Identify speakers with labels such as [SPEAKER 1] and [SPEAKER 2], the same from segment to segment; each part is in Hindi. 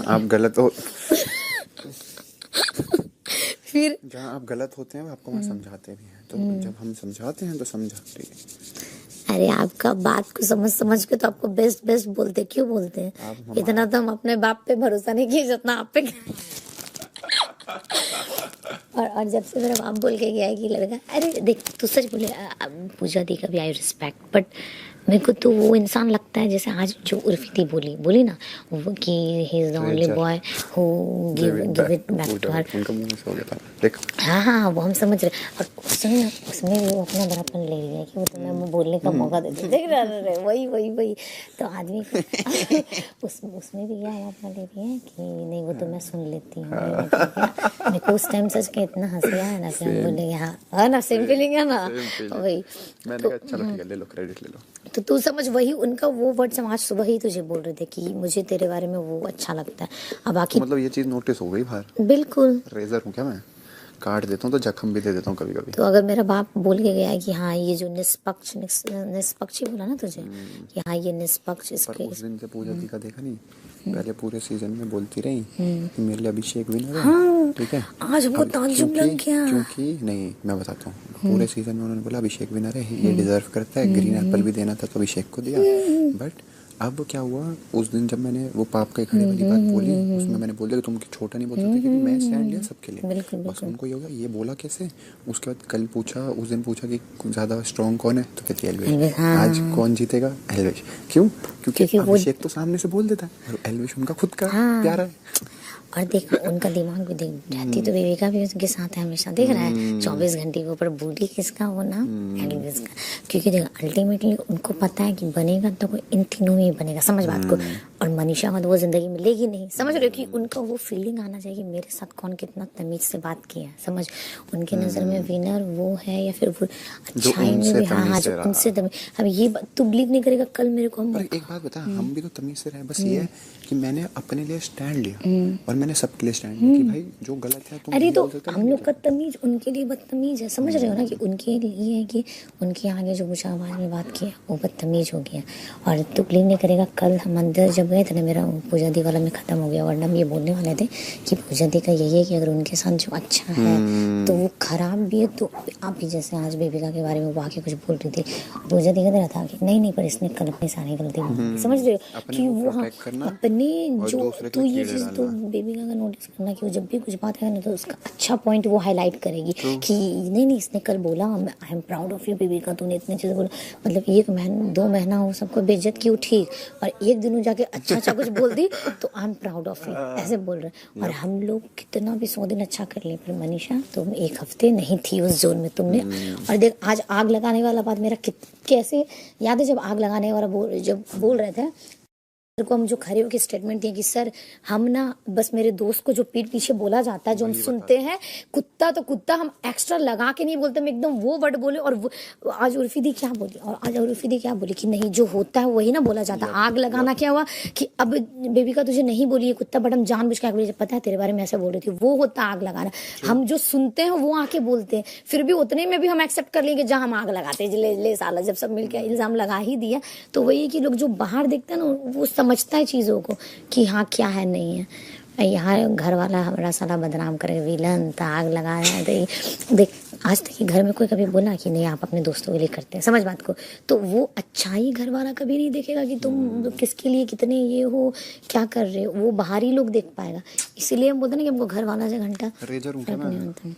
[SPEAKER 1] आप गलत हो,
[SPEAKER 2] फिर
[SPEAKER 1] जहाँ आप गलत होते हैं आपको हम समझाते भी हैं, तो जब हम समझाते हैं तो समझाते हैं।
[SPEAKER 2] अरे आपका बात को समझ समझ के तो आपको बेस्ट बेस्ट बोलते, क्यों बोलते हैं? इतना तो हम अपने बाप पे भरोसा नहीं किए जितना आप पे। और जब से मेरा बाप बोल के गया है कि लड़का, अरे देख तू सच बोले, पूजा दी का भी आई रिस्पेक्ट, बट मेरे को तो वो इंसान लगता है जैसे आज जो उर्फी दी बोली ना, वो कि he is the only boy who give it back to her.
[SPEAKER 1] उनका मुंह से हो गया था, देख।
[SPEAKER 2] हाँ वो हम समझ रहे। और उसमें वो अपना बड़ापन ले लिया कि वो तुम्हें बोलने का मौका देते, देख रहे वही तो आदमी को उसमें भी क्या अपना ले लिया है कि नहीं वो तो मैं सुन लेती हूँ। मेरे को उस टाइम सच के इतना हंसी आया ना कि हम बोले हाँ ना, सेम फीलिंग है ना वही।
[SPEAKER 1] मैंने कहा चलो ठीक है, ले लो क्रेडिट ले लो।
[SPEAKER 2] तो तू समझ, वही उनका वो वर्ड्स हम आज सुबह ही तुझे बोल रहे थे कि मुझे तेरे बारे में वो अच्छा लगता है। अब बाकी
[SPEAKER 1] मतलब ये चीज नोटिस हो गई बाहर।
[SPEAKER 2] बिल्कुल,
[SPEAKER 1] रेजर हूँ क्या मैं, काट देता हूँ तो जख्म भी दे देता हूँ कभी कभी।
[SPEAKER 2] तो अगर मेरा बाप बोल के गया है कि हाँ ये जो निष्पक्ष ही बोला ना तुझे कि हाँ ये निष्पक्ष इसके।
[SPEAKER 1] उस दिन से पूजा दी का देखा नहीं, पहले पूरे सीजन में बोलती रही कि मेरे लिए अभिषेक विनर है, ठीक है।
[SPEAKER 2] आज वो ताज्जुब लग गया,
[SPEAKER 1] क्योंकि नहीं मैं बताता हूँ, पूरे सीजन में उन्होंने बोला अभिषेक विनर है, ये डिजर्व करता है, ग्रीन एप्पल भी देना था तो अभिषेक को दिया। बट अब क्या हुआ, उस दिन जब मैंने वो पाप के खड़े वाली बात बोली, उसमें मैंने बोल दिया कि तुम छोटा नहीं बोल सकते, क्योंकि मैं स्टैंड लिया सबके लिए। बस उनको ये हो गया, ये बोला कैसे। उसके बाद कल पूछा, उस दिन पूछा कि ज्यादा स्ट्रॉन्ग कौन है, तो कहती है एल्विश। आज कौन जीतेगा, एल्विश। क्यों? क्योंकि अभिषेक तो सामने से बोल देता है और एल्विश उनका खुद का प्यारा है।
[SPEAKER 2] और देख उनका दिमाग भी देख, रहती तो बेबिका भी उसके साथ है हमेशा, देख रहा है 24 घंटे के ऊपर। बूढ़ी किसका वो ना, एल्विस का। क्योंकि देख अल्टीमेटली उनको पता है कि बनेगा तो कोई इन तीनों में ही बनेगा, समझ बात को। और मनीषा को तो वो जिंदगी में लेगी नहीं, समझ रहे हो। कि उनका वो फीलिंग आना चाहिए मेरे साथ कौन कितना तमीज से बात किया, समझ। उनके नजर में विनर वो है या फिर वो अच्छाई में भी, हाँ जो उनसे तमीज। अब ये तू बिलीव नहीं करेगा, कल मेरे को हम
[SPEAKER 1] एक बात बता, हम भी तो तमीज से रहे। बस ये है कि मैंने अपने लिए स्टैंड लिया और मैंने सबके लिए स्टैंड लिया कि भाई जो गलत है तुम।
[SPEAKER 2] अरे तो हम लोग का तमीज उनके लिए बदतमीज है, समझ रहे हो ना। कि उनके लिए है कि उनके आगे जो ऊंचा आवाज में बात किया वो बदतमीज हो गया। और तू बिलीव नहीं करेगा, कल हम अंदर जब गए थे ना, मेरा पूजा दी वाला में खत्म हो गया। वरना हम ये बोलने वाले थे कि पूजा दी का यही है कि अगर उनके साथ जो अच्छा है तो वो खराब भी है। तो आप भी जैसे आज बेबिका के बारे में वो आके कुछ बोल रही थी, पूजा दी का था कि नहीं पर इसने कल अपनी सारी गलती, समझ रहे हो। कि वो हाँ अपने जो, तो ये चीज तो बेबिका का नोटिस करना कि वो जब भी कुछ बात है ना तो उसका अच्छा पॉइंट वो हाईलाइट करेगी कि नहीं इसने कल बोला I am proud of you बेबिका, तूने इतने चीज़ें बोला। मतलब 1 महीना 2 महीना हो सबको बेइज्जत की ठीक, और एक दिन जाके अच्छा कुछ बोल दी तो I am proud of you ऐसे बोल रहे। और हम लोग कितना भी 100 दिन अच्छा कर लिए, पर मनीषा तुम 1 हफ्ते नहीं थी उस जोन में तुमने। और देख आज आग लगाने वाला बात मेरा कैसे याद है, जब आग लगाने वाला जब बोल रहे थे को, हम जो खड़े होकर स्टेटमेंट दिए कि सर हम ना बस मेरे दोस्त को जो पीठ पीछे बोला जाता है जो हम सुनते हैं, कुत्ता तो कुत्ता, हम एक्स्ट्रा लगा के नहीं बोलते, हम एकदम वो वर्ड बोले। और आज उर्फी दी क्या बोली, और आज उर्फी दी क्या बोली कि नहीं जो होता है वही ना बोला जाता। आग लगाना क्या हुआ कि अब बेबिका तुझे नहीं बोली ये कुत्ता, बट हम जानबूझ के बोली, पता है तेरे बारे में ऐसे बोल रही थी, वो होता आग लगाना। हम जो सुनते हैं वो आके बोलते हैं, फिर भी उतने में भी हम एक्सेप्ट कर लेंगे जहाँ हम आग लगाते हैं। ले साला जब सब मिलकर इल्जाम लगा ही दिया। तो वही कि लोग जो बाहर देखते हैं ना वो समझता है चीज़ों को कि हाँ क्या है नहीं है। यहाँ घर वाला हमारा साला बदनाम करे, विलन था, आग लगाया। देख आज तक घर में कोई कभी बोला कि नहीं आप अपने दोस्तों के लिए करते हैं, समझ बात को। तो वो अच्छाई घर वाला कभी नहीं देखेगा कि तुम किसके लिए कितने ये हो, क्या कर रहे हो, वो बाहरी लोग देख पाएगा। इसीलिए हम बोलते ना कि हमको घर वाला से घंटा नहीं होता।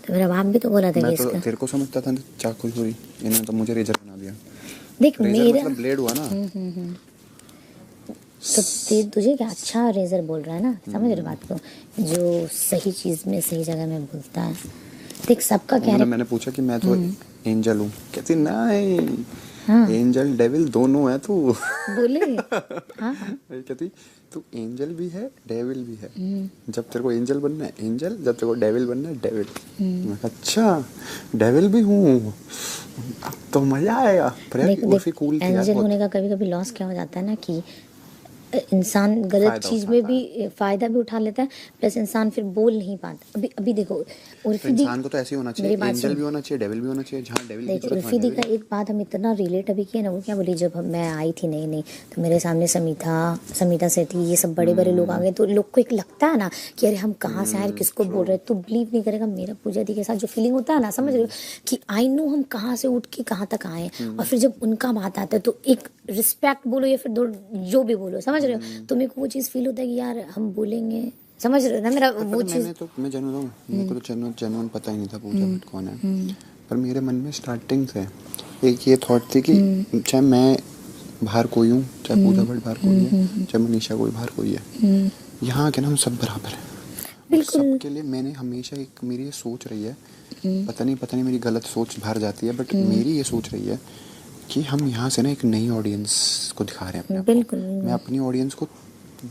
[SPEAKER 2] तो मेरा बाप भी तो बोला था कि इसका
[SPEAKER 1] तेरे को समझता था चाकू छुरी, इन्होंने तो मुझे रेजर बना दिया।
[SPEAKER 2] देख मेरा
[SPEAKER 1] मतलब ब्लेड हुआ ना।
[SPEAKER 2] तो तुझे क्या अच्छा रेजर बोल रहा है ना, समझ रहे बात को, जो सही चीज में सही जगह में बोलता है। देख सबका क्या है।
[SPEAKER 1] मैंने पूछा कि मैं तो एंजल हूँ, कहती नहीं हाँ। एंजल डेविल दोनों है तू
[SPEAKER 2] बोले हाँ।
[SPEAKER 1] कहती तू एंजल भी है डेविल भी है, जब तेरे को एंजल बनना है एंजल, जब तेरे को डेविल बनना है डेविल। मैं अच्छा डेविल भी हूँ तो मजा आएगा।
[SPEAKER 2] देख, कूल एंजल होने का कभी कभी लॉस क्या हो जाता है ना कि इंसान गलत
[SPEAKER 1] फायदा
[SPEAKER 2] चीज में भी फायदा भी उठा लेता है, प्लस इंसान फिर बोल नहीं पाता। अभी अभी देखो
[SPEAKER 1] तो
[SPEAKER 2] उर्फी
[SPEAKER 1] इंसान को तो ऐसे ही होना चाहिए,
[SPEAKER 2] मेरी बात
[SPEAKER 1] एंजल
[SPEAKER 2] सुन,
[SPEAKER 1] भी होना चाहिए, डेविल भी होना चाहिए, जहाँ डेविल की
[SPEAKER 2] देखो
[SPEAKER 1] जरूरत वहाँ
[SPEAKER 2] उर्फी दी का
[SPEAKER 1] डेविल।
[SPEAKER 2] एक बात हम इतना रिलेट अभी किया ना, वो क्या बोली, जब मैं आई थी नई नई तो मेरे सामने समीता सेठी ये सब बड़े बड़े लोग आ गए, तो लोग को एक लगता है ना कि अरे हम कहाँ से आए, किसको बोल रहे हैं। तो बिलीव नहीं करेगा, मेरा पूजा दी के साथ जो फीलिंग होता है ना, समझ रहे हो, कि आई नो हम कहाँ से उठ के कहाँ तक आए हैं। और फिर जब उनका बात आता है तो एक रिस्पेक्ट बोलो या फिर जो भी बोलो, समझ रहे हो, तो मेरे को वो चीज़ फील होता है कि यार हम बोलेंगे, समझ रहे हो ना मेरा वो चीज़।
[SPEAKER 1] मैं जानू हूँ, मेरे को तो जेन्युइन पता ही नहीं था पूजा भट्ट कौन है। पर मेरे मन में स्टार्टिंग से एक ये थॉट थी कि चाहे मैं बाहर कोई हूँ, चाहे पूजा भट्ट बाहर कोई है, चाहे मनीषा कोई बाहर कोई है, यहाँ आके ना हम सब बराबर हैं।
[SPEAKER 2] बिल्कुल।
[SPEAKER 1] सबके लिए मैंने हमेशा एक मेरी ये सोच रही है, पता नहीं मेरी गलत सोच बाहर जाती है, बट मेरी ये सोच रही है कि हम यहाँ से ना एक नई ऑडियंस को दिखा रहे हैं अपने आप को।
[SPEAKER 2] बिल्कुल।
[SPEAKER 1] मैं अपनी ऑडियंस को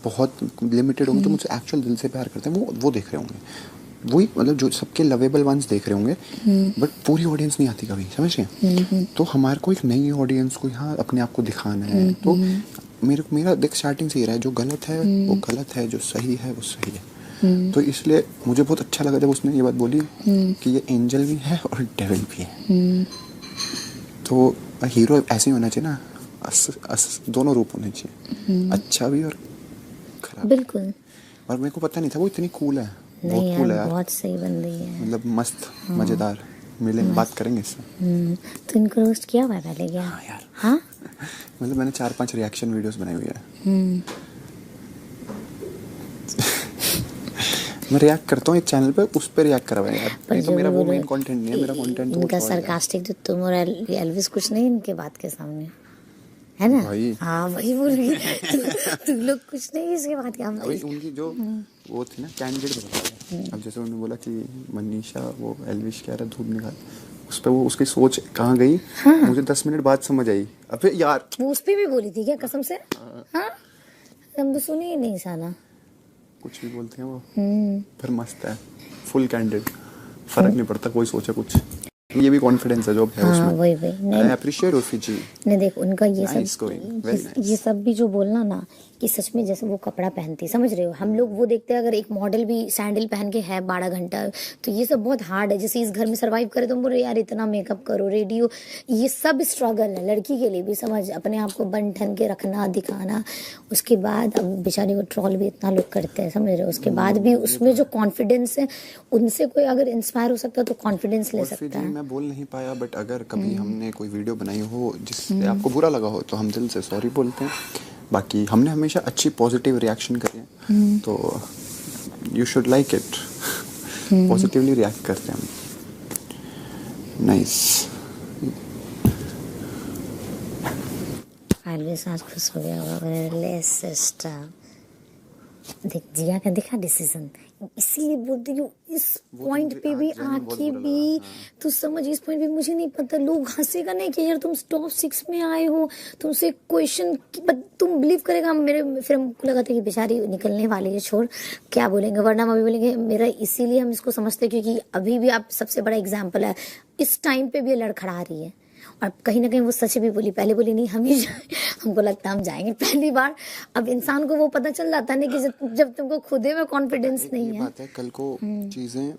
[SPEAKER 1] बहुत लिमिटेड होंगे जो मुझसे एक्चुअल दिल से प्यार करते हैं, वो देख रहे होंगे, वही मतलब जो सबके लवेबल वंस देख रहे होंगे, बट पूरी ऑडियंस नहीं आती कभी, समझ रहे। तो हमारे को एक नई ऑडियंस को यहाँ अपने आप को दिखाना है। तो मेरा देख स्टार्टिंग से ही रहा है, जो गलत है वो गलत है, जो सही है वो सही है। तो इसलिए मुझे बहुत अच्छा लगा जब उसने ये बात बोली कि ये एंजल भी है और डेविल भी है। तो हीरो ऐसे ही होना चाहिए ना, दोनों रूप होने चाहिए, अच्छा भी और खराब।
[SPEAKER 2] बिल्कुल।
[SPEAKER 1] और मेरे को पता नहीं था वो इतनी कूल है,
[SPEAKER 2] नहीं
[SPEAKER 1] बहुत कूल है
[SPEAKER 2] यार,
[SPEAKER 1] यार,
[SPEAKER 2] बहुत सही बन रही है,
[SPEAKER 1] मतलब मस्त मजेदार। मिलेंगे, बात करेंगे इससे।
[SPEAKER 2] तो इनको रोस्ट किया हुआ है पहले क्या?
[SPEAKER 1] हाँ यार,
[SPEAKER 2] हाँ
[SPEAKER 1] मतलब मैंने 4-5 रिएक्शन वीडियोस बनाई हुई है। मैं रिएक्ट करता हूँ एक चैनल पे, उस पे रिएक्ट करा हुआ है यार।
[SPEAKER 2] पर
[SPEAKER 1] नहीं तो
[SPEAKER 2] जो
[SPEAKER 1] मेरा वो
[SPEAKER 2] बोले,
[SPEAKER 1] मेन कंटेंट नहीं है, मेरा कंटेंट तो
[SPEAKER 2] इनका
[SPEAKER 1] कुछ और है।
[SPEAKER 2] सरकास्टिक जो तुम और एल्विस कुछ नहीं इनके बात के सामने, है ना
[SPEAKER 1] भाई।
[SPEAKER 2] हाँ वही बोल रही तुम लोग कुछ नहीं इसके बात के हम।
[SPEAKER 1] अभी उनकी जो वो थी ना कैंडिडेट बता रहे, अब जैसे उन्होंने बोला कि मनीषा वो एल्विश कह रहा धूप निकाल, उस पर वो उसकी सोच कहाँ गई, मुझे 10 मिनट बाद समझ आई। अबे यार
[SPEAKER 2] वो उस पे भी बोली थी क्या कसम से? हाँ हम तो सुनी ही नहीं साला।
[SPEAKER 1] कुछ भी बोलते हैं वो, पर मस्त है, फुल कैंडिड, फर्क नहीं पड़ता कोई सोचे कुछ। ये भी कॉन्फिडेंस है जो है
[SPEAKER 2] हाँ
[SPEAKER 1] उसमें।
[SPEAKER 2] वही नहीं,
[SPEAKER 1] आई अप्रिशिएट उर्फी जी।
[SPEAKER 2] नहीं देख उनका ये
[SPEAKER 1] Nice
[SPEAKER 2] सब
[SPEAKER 1] going, very nice.
[SPEAKER 2] ये सब भी जो बोलना ना कि सच में जैसे वो कपड़ा पहनती, समझ रहे हो, हम लोग वो देखते हैं अगर एक मॉडल भी सैंडल पहन के है 12 घंटा, तो ये सब बहुत हार्ड है। जैसे इस घर में सरवाइव करे तो हम बोल रहे यार इतना मेकअप करो, रेडियो, ये सब स्ट्रगल है लड़की के लिए भी, समझ, अपने आप को बन ठन के रखना, दिखाना। उसके बाद अब बेचारी को ट्रॉल भी इतना लोग करते हैं, समझ रहे हो, उसके बाद भी उसमें जो कॉन्फिडेंस है, उनसे कोई अगर इंस्पायर हो सकता है तो कॉन्फिडेंस ले
[SPEAKER 1] उर्फी
[SPEAKER 2] सकता
[SPEAKER 1] जी
[SPEAKER 2] है।
[SPEAKER 1] मैं बोल नहीं पाया, बट अगर कभी हमने कोई वीडियो बनाई हो जिससे आपको बुरा लगा हो तो हम दिल से सॉरी बोलते हैं। बाकी हमने हमेशा अच्छी पॉजिटिव रिएक्शन करे हैं, तो you should like it, positively react करते हैं हम। नाइस।
[SPEAKER 2] ऑलवेज आज खुश हो गया होगा लेस सिस्टर। देख जिया का देखा डिसीजन, इसीलिए बोलती हूँ इस पॉइंट पे भी आके भी तो समझ, इस पॉइंट पे मुझे नहीं पता लोग हंसेगा नहीं कि यार तुम टॉप 6 में आए हो, तुमसे क्वेश्चन, तुम बिलीव करेगा मेरे, फिर हमको लगा था कि बेचारी निकलने वाली है, छोड़ क्या बोलेंगे, वरना हम अभी बोलेंगे मेरा, इसीलिए हम इसको समझते हैं क्योंकि अभी भी आप सबसे बड़ा एग्जाम्पल है, इस टाइम पे भी ये लड़खड़ा रही है। और कहीं ना कहीं वो सच भी बोली, पहले बोली नहीं हम ही हमको लगता हम जाएंगे पहली बार। अब इंसान को वो पता चल जाता है ना कि जब तुमको खुद में कॉन्फिडेंस नहीं है।
[SPEAKER 1] बात है कल को चीजें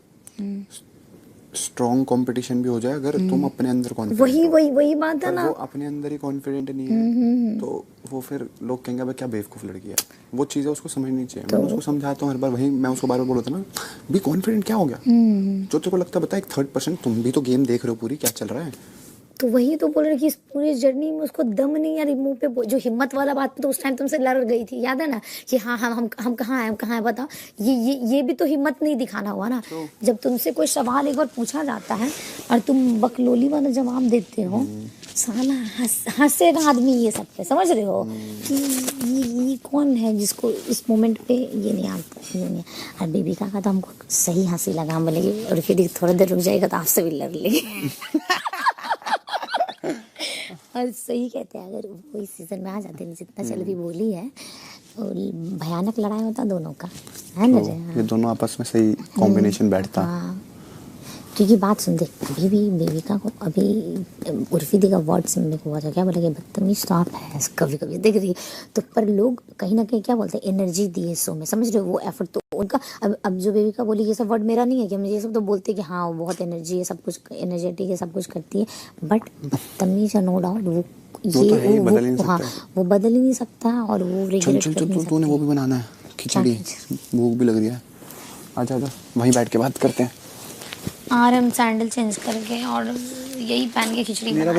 [SPEAKER 1] स्ट्रॉन्ग कंपटीशन भी हो जाए, अगर तुम अपने अंदर कॉन्फिडेंट
[SPEAKER 2] वही बात है ना,
[SPEAKER 1] वो अपने अंदर ही कॉन्फिडेंट नहीं है तो वो फिर लोग कहेंगे भाई क्या बेवकूफ लड़की है। वो चीजें उसको समझनी चाहिए। मैं उसको समझाता हूँ हर बार, वही मैं उसको बार बार बोलता ना, भी कॉन्फिडेंट क्या हो गया, जो तेरे को लगता है बता, एक 3rd तुम भी तो गेम देख रहे हो पूरी, क्या चल रहा है।
[SPEAKER 2] तो वही तो बोल रहे कि इस पूरी जर्नी में उसको दम नहीं यार, मुंह पे जो हिम्मत वाला बात तो उस टाइम तुमसे लड़ गई थी, याद है ना कि हाँ हम कहाँ हैं बताओ, ये भी तो हिम्मत नहीं दिखाना हुआ ना। जब तुमसे कोई सवाल एक बार पूछा जाता है और तुम बकलोली वाला जवाब देते हो, साला हंसेगा आदमी ये सब पे, समझ रहे हो कि ये कौन है जिसको इस मोमेंट पे ये नहीं आता, ये नहीं। और बेबिका का तो हमको सही हंसी लगा, हम बोलेगी और फिर थोड़ा देर रुक जाएगा तो आपसे भी लड़ लेगी। और सही कहते हैं, अगर वो इस सीजन में आ जाते हैं, जितना चल भी बोली है, और भयानक लड़ाई होता दोनों का, है ना जय?
[SPEAKER 1] ये दोनों आपस में सही कॉम्बिनेशन बैठता।
[SPEAKER 2] हाँ क्योंकि बात सुन दे, अभी भी बेबिका को, अभी उर्फी दी का वर्ड से मेरे को क्या बोला कि बदतमीज तो आप है कभी कभी देख रही है, तो पर लोग कहीं ना कहीं क्या बोलते हैं, एनर्जी दिए शो में, समझ रहे हो, वो एफर्ट तो उनका। अब जो बेबिका बोली, ये सब वर्ड मेरा नहीं है कि मुझे ये सब तो बोलते कि हाँ वो बहुत एनर्जी है, सब कुछ एनर्जेटिक है, सब कुछ करती है, बट बदतमीज है नो डाउट वो।
[SPEAKER 1] वो तो है ही, बदल ही नहीं
[SPEAKER 2] हाँ,
[SPEAKER 1] सकता।
[SPEAKER 2] वो बदल ही नहीं सकता और वो
[SPEAKER 1] चल
[SPEAKER 2] रिग्रेट
[SPEAKER 1] चल
[SPEAKER 2] कर
[SPEAKER 1] चल
[SPEAKER 2] नहीं
[SPEAKER 1] चल, तूने वो भी बनाना है, खिचड़ी, भूख भी लग रही है। आजा आजा, वहीं बैठ के बात करते हैं।
[SPEAKER 2] और हम सैंडल चेंज करके और यही पहन के खिचड़ी
[SPEAKER 1] मेरा
[SPEAKER 2] बना